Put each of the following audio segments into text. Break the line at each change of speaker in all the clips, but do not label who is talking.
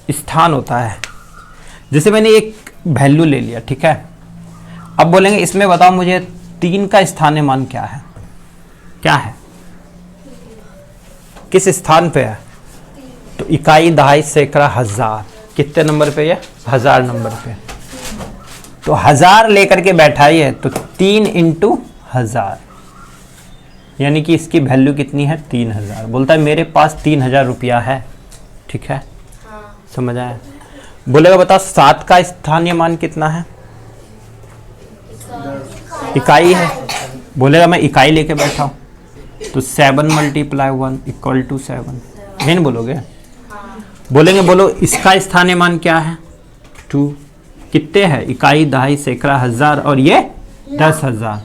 स्थान होता है। जैसे मैंने एक वैल्यू ले लिया, ठीक है, अब बोलेंगे इसमें बताओ मुझे 3 का स्थानीय मान क्या है, क्या है, किस स्थान पे है? तो इकाई, दहाई, सैकड़ा, हजार, कितने नंबर पे है? 1000 नंबर पे। तो 1000 लेकर के बैठा ही है, तो 3 × 1000, यानी कि इसकी वैल्यू कितनी है? 3000। बोलता है मेरे पास 3000 रुपया है, ठीक है, समझ आया? बोलेगा बताओ 7 का स्थानीय मान कितना है? इकाई है। बोलेगा मैं इकाई लेके बैठा हूं, तो 7 × 1 = 7, नहीं बोलोगे? बोलेंगे बोलो इसका स्थानीय मान क्या है? 2। कितने है? इकाई, दहाई, सैकड़ा, हजार, और ये 10,000।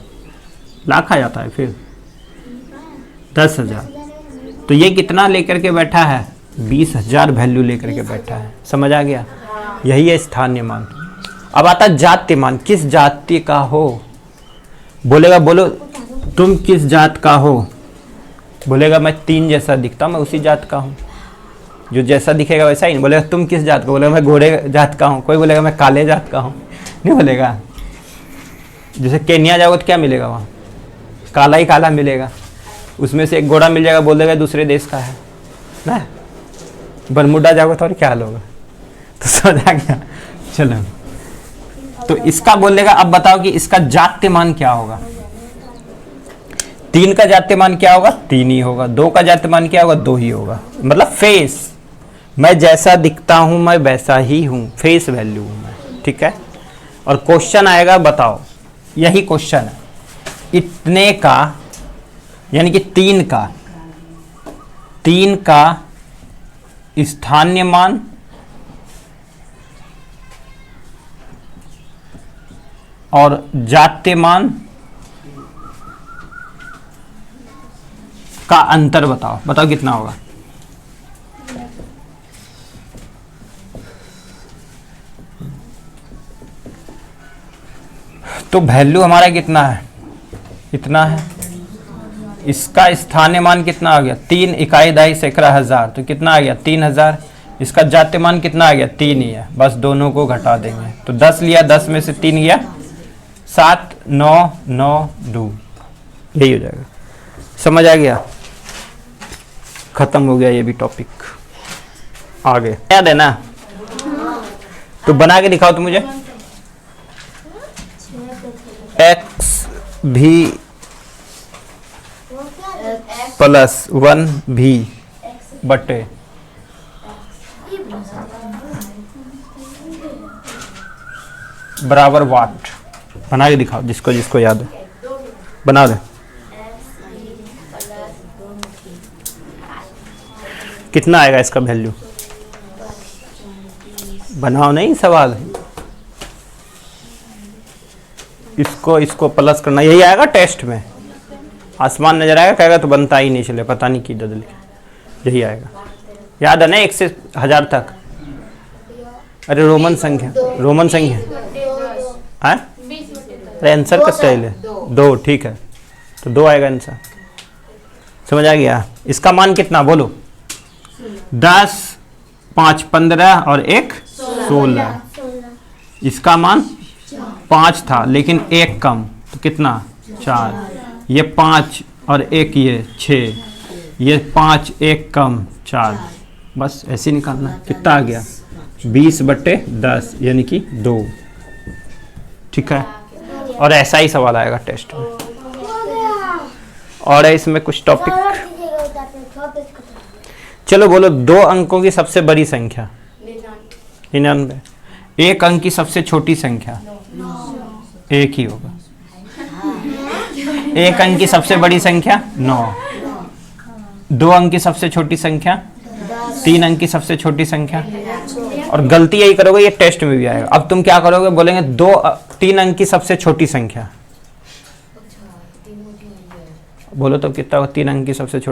लाख आ जाता है फिर 10,000। तो ये कितना लेकर के बैठा है? 20,000 वैल्यू लेकर के बैठा है। समझ आ गया? यही है स्थानीय मान। अब आता जातीय मान, किस जाति का हो? बोलेगा बोलो तुम किस जात का हो? बोलेगा मैं 3 जैसा दिखता हूँ, मैं उसी जात का हूँ। जो जैसा दिखेगा वैसा ही नहीं। बोलेगा तुम किस जात का? बोलेगा मैं गोरे जात का हूँ। कोई बोलेगा मैं काले जात का हूँ, नहीं बोलेगा। जैसे केन्या जाओगे तो क्या मिलेगा वहाँ? काला ही काला मिलेगा। उसमें से एक गोरा मिल जाएगा, बोलेगा दूसरे देश का है ना। बरमुडा जाओगे तो और क्या हाल होगा? तो समझ आ गया? चलो, तो इसका बोलेगा अब बताओ कि इसका जातीय मान क्या होगा? 3 का जातीय मान क्या होगा? 3 ही होगा। 2 का जातीय मान क्या होगा? 2 ही होगा। मतलब फेस, मैं जैसा दिखता हूं मैं वैसा ही हूं, फेस वैल्यू हूं मैं, ठीक है। और क्वेश्चन आएगा बताओ, यही क्वेश्चन है, इतने का यानी कि 3 का स्थानीय मान और जातीय मान का अंतर बताओ। बताओ कितना होगा? तो वैल्यू हमारा कितना है? इतना है। इसका स्थानीय मान कितना आ गया? 3 इकाई, दहाई, सैकड़ा, हजार, तो कितना आ गया? 3000। इसका जातीय मान कितना आ गया? 3 ही है। बस दोनों को घटा देंगे, तो 10 लिया, 10 में से 3 गया, 7, 9, 9, 2, यही हो जाएगा। समझ आ गया? खत्म हो गया ये भी टॉपिक। आगे याद है ना? तो बना के दिखाओ तो मुझे। x भी प्लस 1 भी बटे बराबर वाट। बना के दिखाओ जिसको जिसको याद है, बना दे। कितना आएगा इसका वैल्यू? बनाओ नहीं सवाल, इसको प्लस करना, यही आएगा टेस्ट में। आसमान नजर आएगा, कहेगा तो बनता ही नहीं, चले पता नहीं की ददली, यही आएगा। याद है ना 1 से 1000 तक? अरे रोमन संख्या है। अरे आंसर का स्टाइल है 2, ठीक है, तो 2 आएगा आंसर। समझ आ गया? इसका मान कितना बोलो? 10, 5 15 और 1 16। इसका मान 5 था लेकिन 1 कम, तो कितना? 4। ये 5 और 1 ये 6, ये 5 1 कम 4। बस ऐसे निकालना है। कितना आ गया? 20/10 यानी कि 2, ठीक है। और ऐसा ही सवाल आएगा टेस्ट में। और है इसमें कुछ टॉपिक। चलो बोलो 2 अंकों की सबसे बड़ी संख्या? 99। 1 अंक की सबसे छोटी संख्या? 1 ही होगा। 1 अंक की सबसे बड़ी संख्या? 9। 2 अंक की सबसे छोटी संख्या? 3 अंक की सबसे छोटी संख्या? और गलती यही करोगे, ये टेस्ट में भी आएगा। अब तुम क्या करोगे? बोलेंगे 3 अंक की सबसे छोटी संख्या। बोलो तो कितना होगा 3 अंक की सबसे छोटी?